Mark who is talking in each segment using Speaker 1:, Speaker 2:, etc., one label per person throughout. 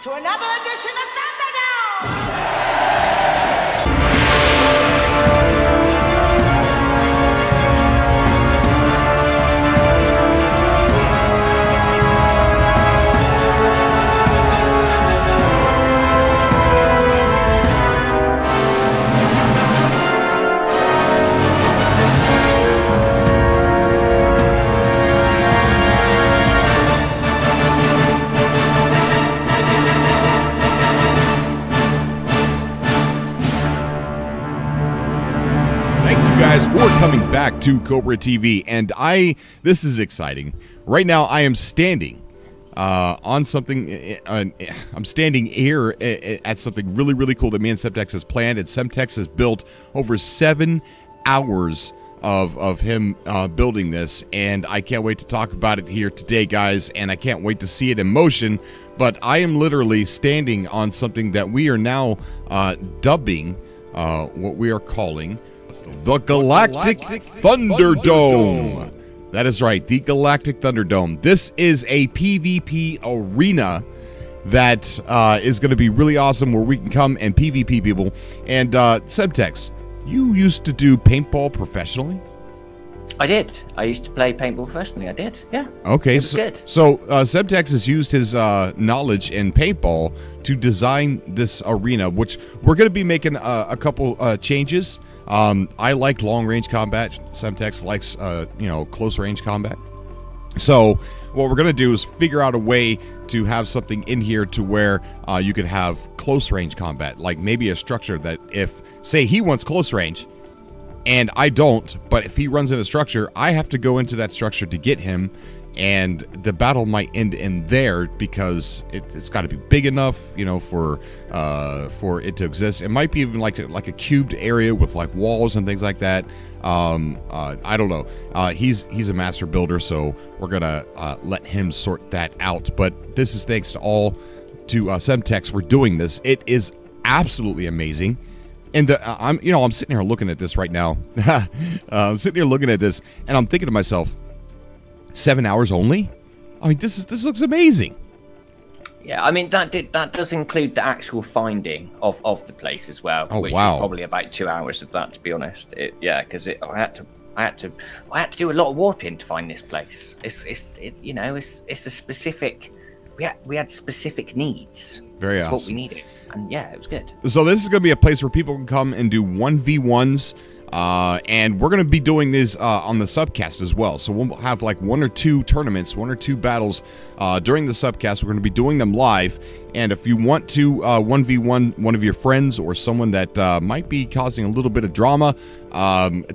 Speaker 1: to another edition of Thunderdome!
Speaker 2: For coming back to Cobra TV, and this is exciting. Right now, I am standing on something. I'm standing here at something really, really cool that me and Semtex has planned, and Semtex has built over 7 hours of him building this, and I can't wait to talk about it here today, guys, and I can't wait to see it in motion. But I am literally standing on something that we are now dubbing what we are calling the Galactic Thunderdome. That is right, the Galactic Thunderdome. This is a PvP arena that is going to be really awesome, where we can come and PvP people. And Semtex, you used to do paintball professionally?
Speaker 3: I did. I used to play paintball professionally. I did, yeah.
Speaker 2: Okay, so Semtex has used his knowledge in paintball to design this arena, which we're going to be making a couple changes. I like long-range combat. Semtex likes, close-range combat. So what we're going to do is figure out a way to have something in here to where you could have close-range combat. Like maybe a structure that if, say, he wants close-range, and I don't, but if he runs in a structure, I have to go into that structure to get him, and the battle might end in there because it's got to be big enough, for it to exist. It might be even like a cubed area with like walls and things like that. I don't know. He's a master builder, so we're gonna let him sort that out. But this is thanks to Semtex for doing this. It is absolutely amazing. And I'm sitting here looking at this right now. I'm sitting here looking at this, and I'm thinking to myself, 7 hours only? I mean, this looks amazing.
Speaker 3: Yeah, I mean that does include the actual finding of the place as well.
Speaker 2: Oh,
Speaker 3: which
Speaker 2: wow.
Speaker 3: is probably about 2 hours of that, to be honest. Because I had to do a lot of warping to find this place. It's a specific. We had specific needs.
Speaker 2: Very
Speaker 3: That's
Speaker 2: awesome.
Speaker 3: what we needed. And yeah, it was good.
Speaker 2: So this is going to be a place where people can come and do 1v1s, and we're going to be doing this on the subcast as well. So we'll have like 1 or 2 tournaments, 1 or 2 battles during the subcast. We're going to be doing them live, and if you want to 1v1 one of your friends or someone that might be causing a little bit of drama,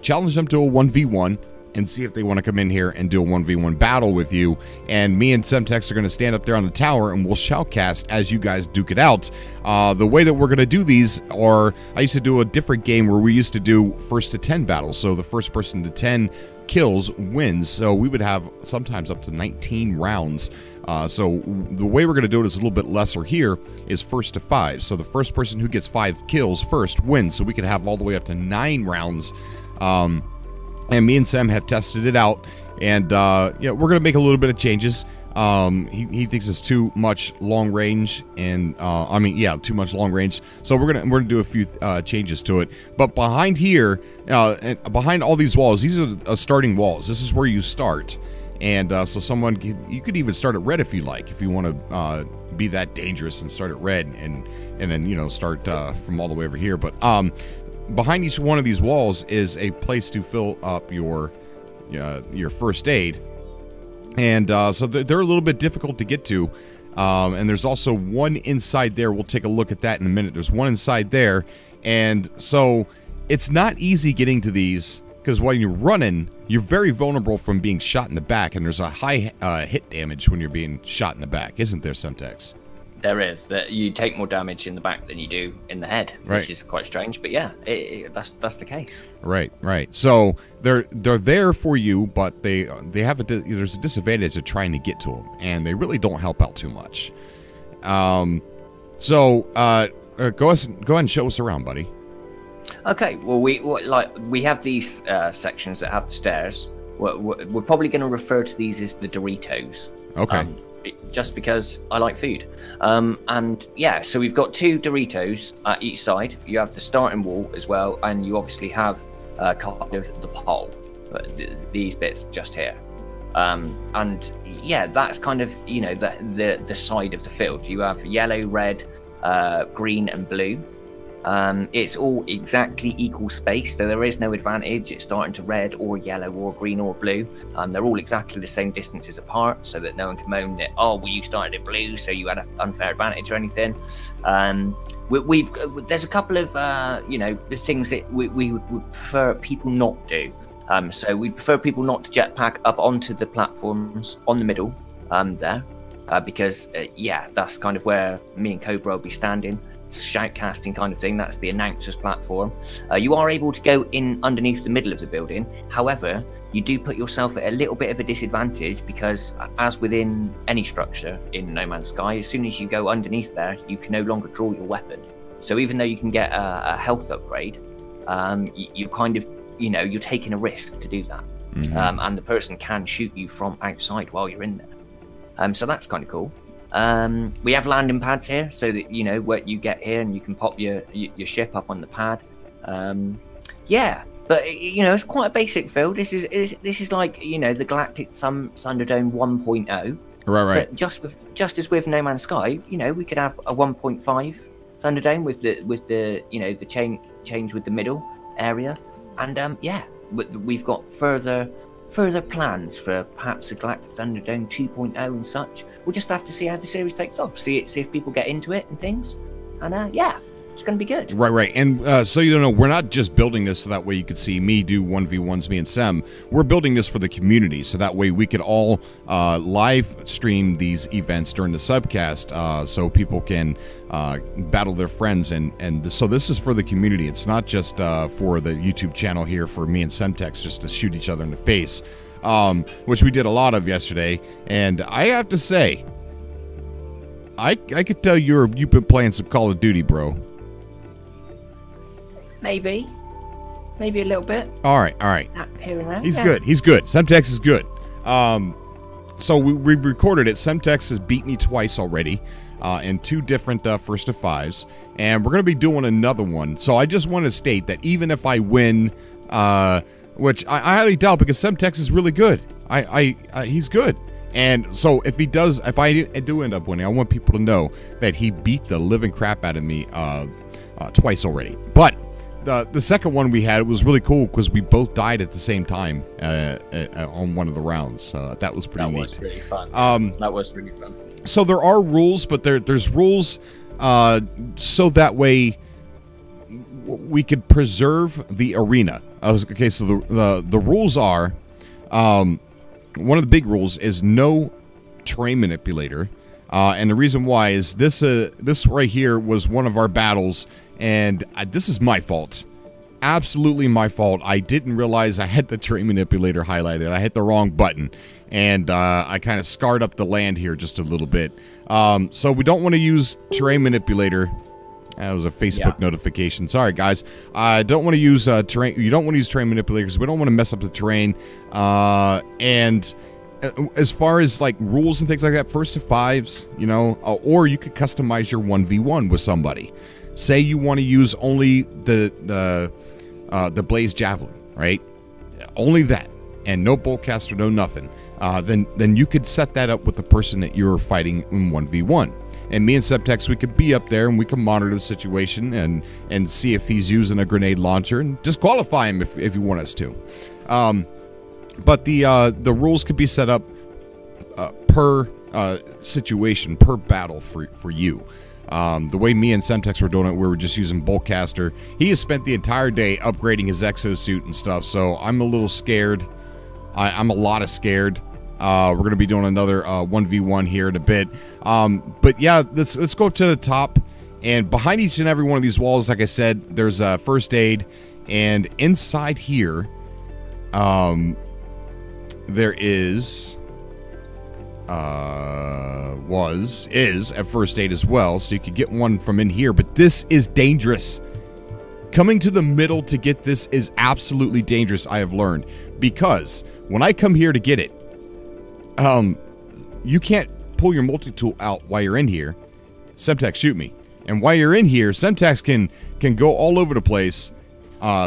Speaker 2: challenge them to a 1v1. And see if they want to come in here and do a 1v1 battle with you. And me and Semtex are going to stand up there on the tower, and we'll shoutcast as you guys duke it out. The way that we're going to do these are, I used to do a different game where we used to do first to 10 battles. So the first person to 10 kills wins. So we would have sometimes up to 19 rounds. So the way we're going to do it is a little bit lesser here, is first to 5. So the first person who gets 5 kills first wins. So we could have all the way up to 9 rounds. And me and Sam have tested it out, and we're going to make a little bit of changes. He thinks it's too much long range, and too much long range. So we're gonna do a few changes to it. But behind here, and behind all these walls, these are starting walls. This is where you start, and so you could even start at red if you like, if you want to be that dangerous and start at red, and then start from all the way over here. But behind each one of these walls is a place to fill up your first aid, and so they're a little bit difficult to get to, and there's also one inside there. We'll take a look at that in a minute. There's one inside there, and so it's not easy getting to these, because while you're running, you're very vulnerable from being shot in the back, and there's a high hit damage when you're being shot in the back, isn't there, Semtex?
Speaker 3: There is. That you take more damage in the back than you do in the head, which is quite strange. But yeah, that's the case. Right.
Speaker 2: So they're there for you, but they have there's a disadvantage of trying to get to them, and they really don't help out too much. Go ahead and show us around, buddy.
Speaker 3: Okay. Well, we have these sections that have the stairs. We're probably going to refer to these as the Doritos.
Speaker 2: Okay.
Speaker 3: just because I like food. And yeah, so we've got 2 Doritos at each side. You have the starting wall as well, and you obviously have kind of the pole, these bits just here. And yeah, that's kind of, you know, the side of the field. You have yellow, red, green and blue. It's all exactly equal space, so there is no advantage. It's starting to red or yellow or green or blue. They're all exactly the same distances apart, so that no one can moan that, oh, well, you started at blue, so you had an unfair advantage or anything. There's a couple of you know, the things that we would prefer people not do. So we prefer people not to jetpack up onto the platforms on the middle there, because yeah, that's kind of where me and Cobra will be standing. Shoutcasting kind of thing. That's the announcer's platform. You are able to go in underneath the middle of the building. However, you do put yourself at a little bit of a disadvantage, because as within any structure in No Man's Sky, as soon as you go underneath there, you can no longer draw your weapon. So even though you can get a health upgrade, you kind of, you know, you're taking a risk to do that. And the person can shoot you from outside while you're in there. So that's kind of cool. We have landing pads here, so that, you know, where you get here and you can pop your ship up on the pad. Yeah, but you know, it's quite a basic field. This is like, you know, the Galactic Thunderdome 1.0.
Speaker 2: Right.
Speaker 3: But just as with No Man's Sky, you know, we could have a 1.5 Thunderdome with the you know, the change with the middle area, and yeah, we've got further plans for perhaps a Galactic Thunderdome 2.0 and such. We'll just have to see how the series takes off, see if people get into it and things, and yeah, it's going to be good.
Speaker 2: Right. And so you don't know, we're not just building this so that way you could see me do 1v1s, me and Sem. We're building this for the community, so that way we could all live stream these events during the subcast, so people can battle their friends. And so this is for the community. It's not just for the YouTube channel here for me and Semtex just to shoot each other in the face, which we did a lot of yesterday. And I have to say, I could tell you've been playing some Call of Duty, bro.
Speaker 3: Maybe a little bit.
Speaker 2: All right.
Speaker 3: Here and there.
Speaker 2: He's good. Semtex is good. So we recorded it. Semtex has beat me twice already, in 2 different first to 5s, and we're going to be doing another one. So I just want to state that even if I win, which I highly doubt, because Semtex is really good. He's good. And so if I do end up winning, I want people to know that he beat the living crap out of me twice already. But the second one we had was really cool because we both died at the same time on one of the rounds. That was pretty neat.
Speaker 3: That was really fun. That was really fun.
Speaker 2: So there are rules, but there's rules so that way we could preserve the arena. Okay, so the rules are, one of the big rules is no terrain manipulator. And the reason why is this right here was one of our battles, and this is my fault. Absolutely my fault. I didn't realize I had the terrain manipulator highlighted. I hit the wrong button, and I kind of scarred up the land here just a little bit. So we don't want to use terrain manipulator. That was a Facebook notification. Sorry, guys. I don't want to use terrain. You don't want to use terrain manipulators. We don't want to mess up the terrain. And as far as like rules and things like that, first to 5s, you know, or you could customize your 1v1 with somebody. Say you want to use only the Blaze Javelin, right? Only that, and no Boltcaster, no nothing. Then you could set that up with the person that you're fighting in 1v1. And me and Semtex, we could be up there and we can monitor the situation and see if he's using a grenade launcher and disqualify him if you want us to. But the rules could be set up per situation, per battle for you. The way me and Semtex were doing it, we were just using Boltcaster. He has spent the entire day upgrading his exosuit and stuff, so I'm a little scared. I'm a lot scared. We're going to be doing another 1v1 here in a bit. But yeah, let's go to the top. And behind each and every one of these walls, like I said, there's a first aid. And inside here, there is a first aid as well. So you could get one from in here. But this is dangerous. Coming to the middle to get this is absolutely dangerous, I have learned. Because when I come here to get it, you can't pull your multi-tool out while you're in here, Semtex, shoot me. And while you're in here, Semtex can go all over the place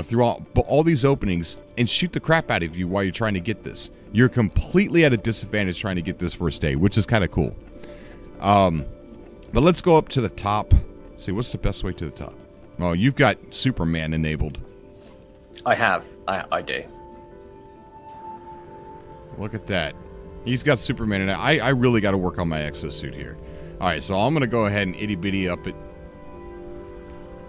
Speaker 2: through all these openings and shoot the crap out of you while you're trying to get this. You're completely at a disadvantage trying to get this first aid, which is kind of cool. But let's go up to the top. See, what's the best way to the top? Oh, you've got Superman enabled.
Speaker 3: I have. I do.
Speaker 2: Look at that. He's got Superman in it. I really got to work on my exosuit here. All right, so I'm going to go ahead and itty-bitty up it.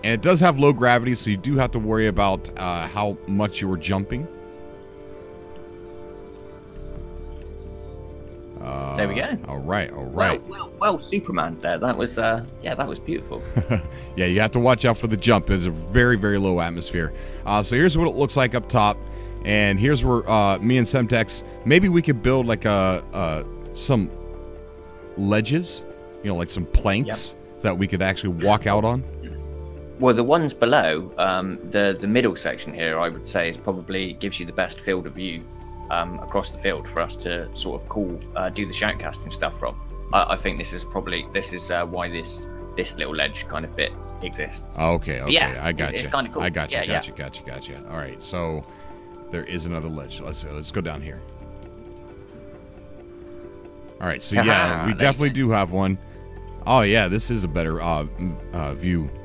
Speaker 2: And it does have low gravity, so you do have to worry about how much you're jumping.
Speaker 3: There we go.
Speaker 2: All right, all right.
Speaker 3: Well, Superman there. That was, yeah, that was beautiful.
Speaker 2: Yeah, you have to watch out for the jump. It's a very, very low atmosphere. So here's what it looks like up top. And here's where me and Semtex, maybe we could build like some ledges, you know, like some planks that we could actually walk out on.
Speaker 3: Well, the ones below, the middle section here, I would say, is probably gives you the best field of view across the field for us to sort of do the shoutcasting stuff from. I think this is why this little ledge kind of bit exists.
Speaker 2: Oh, okay, okay,
Speaker 3: yeah,
Speaker 2: I got you.
Speaker 3: It's kind of cool.
Speaker 2: I got you,
Speaker 3: yeah,
Speaker 2: got you. All right, so there is another ledge. Let's go down here. All right, so yeah, we definitely do have one. Oh yeah, this is a better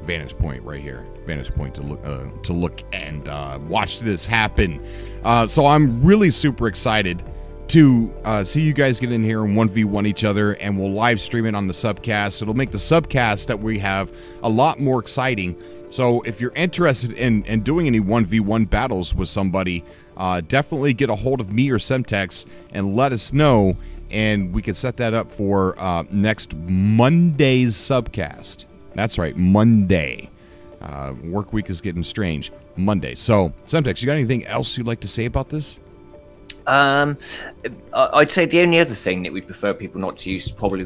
Speaker 2: vantage point right here. Vantage point to look and watch this happen. So I'm really super excited to see you guys get in here and 1v1 each other, and we'll live stream it on the subcast. It'll make the subcast that we have a lot more exciting. So if you're interested in doing any 1v1 battles with somebody, definitely get a hold of me or Semtex and let us know, and we can set that up for next Monday's subcast. That's right, Monday. Work week is getting strange. Monday. So, Semtex, you got anything else you'd like to say about this?
Speaker 3: I'd say the only other thing that we prefer people not to use is probably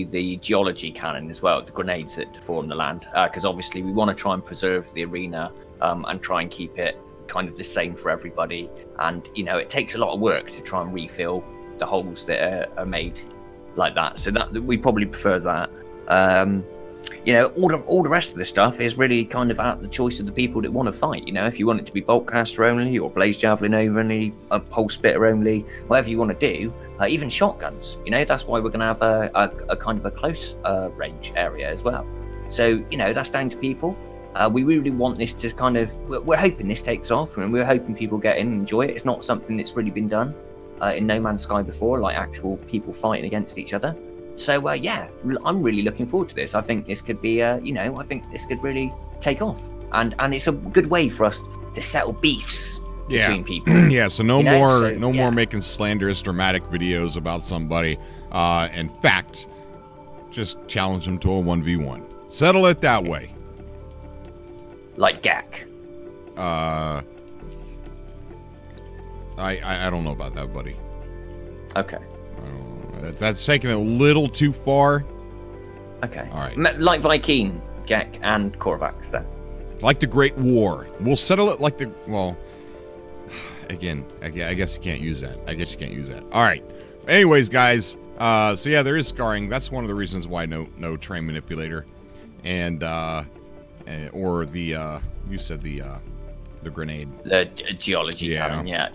Speaker 3: the geology cannon as well, the grenades that deform the land, because obviously we want to try and preserve the arena and try and keep it kind of the same for everybody. And, you know, it takes a lot of work to try and refill the holes that are made like that. So that we probably prefer that. You know, all the rest of the stuff is really kind of at the choice of the people that want to fight. You know, if you want it to be bolt caster only, or blaze javelin only, a pulse spitter only, whatever you want to do, even shotguns. You know, that's why we're going to have a kind of a close range area as well. So, you know, that's down to people. We really want this to kind of, we're hoping this takes off, and we're hoping people get in and enjoy it. It's not something that's really been done in No Man's Sky before, like actual people fighting against each other. So, yeah, I'm really looking forward to this. I think this could be, you know, I think this could really take off. And it's a good way for us to settle beefs between people.
Speaker 2: Yeah, so no more making slanderous, dramatic videos about somebody. In fact, just challenge them to a 1v1. Settle it that way.
Speaker 3: Like Gak.
Speaker 2: I don't know about that, buddy.
Speaker 3: Okay.
Speaker 2: That's taking it a little too far.
Speaker 3: Okay.
Speaker 2: All right.
Speaker 3: Like Vy'keen, Gek, and Korvax, then.
Speaker 2: Like the Great War. We'll settle it like the... Well, again, I guess you can't use that. I guess you can't use that. All right. Anyways, guys, so yeah, there is scarring. That's one of the reasons why no train manipulator. And, or the, you said the grenade.
Speaker 3: The geology cannon, yeah.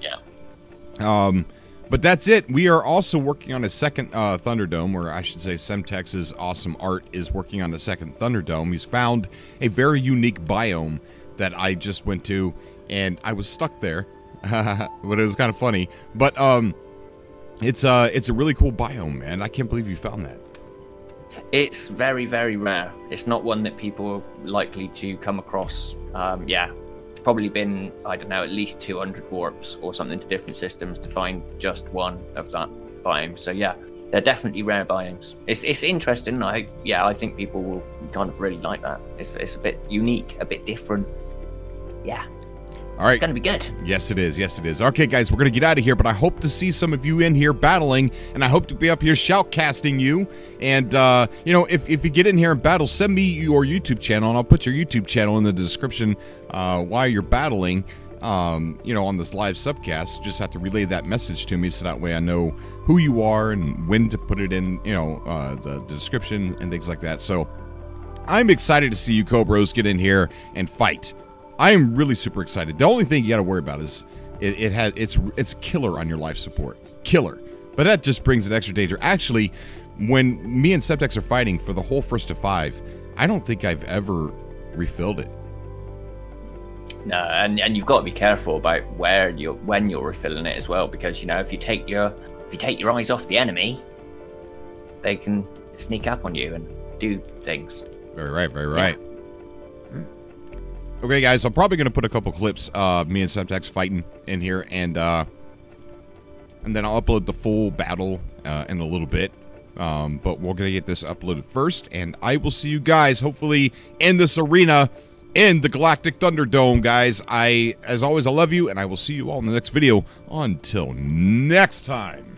Speaker 2: But that's it. We are also working on a second Thunderdome, or I should say Semtex's awesome art is working on a second Thunderdome. He's found a very unique biome that I just went to, and I was stuck there, but it was kind of funny. But it's a really cool biome, man. I can't believe you found that.
Speaker 3: It's very, very rare. It's not one that people are likely to come across. Yeah. Probably been, I don't know, at least 200 warps or something to different systems to find just one of that biome. So yeah, they're definitely rare biomes. It's interesting. I think people will kind of really like that. It's a bit unique, a bit different. Yeah.
Speaker 2: All right.
Speaker 3: It's going to be good. Yes,
Speaker 2: it is. Yes, it is. Okay, guys, we're going to get out of here, but I hope to see some of you in here battling, and I hope to be up here shoutcasting you. And, you know, if you get in here and battle, send me your YouTube channel, and I'll put your YouTube channel in the description while you're battling. you know, on this live subcast. You just have to relay that message to me so that way I know who you are and when to put it in, you know, the description and things like that. So I'm excited to see you Cobros get in here and fight. I am really super excited. The only thing you got to worry about is it's killer on your life support. Killer. But that just brings an extra danger. Actually, when me and Septex are fighting for the whole first to 5, I don't think I've ever refilled it.
Speaker 3: No, and you've got to be careful about when you're refilling it as well, because you know if you take your eyes off the enemy, they can sneak up on you and do things. Very right, very right.
Speaker 2: Yeah. Okay, guys, I'm probably gonna put a couple clips, me and Septex fighting in here, and then I'll upload the full battle in a little bit. But we're gonna get this uploaded first, and I will see you guys hopefully in this arena in the Galactic Thunderdome, guys. As always, I love you, and I will see you all in the next video. Until next time.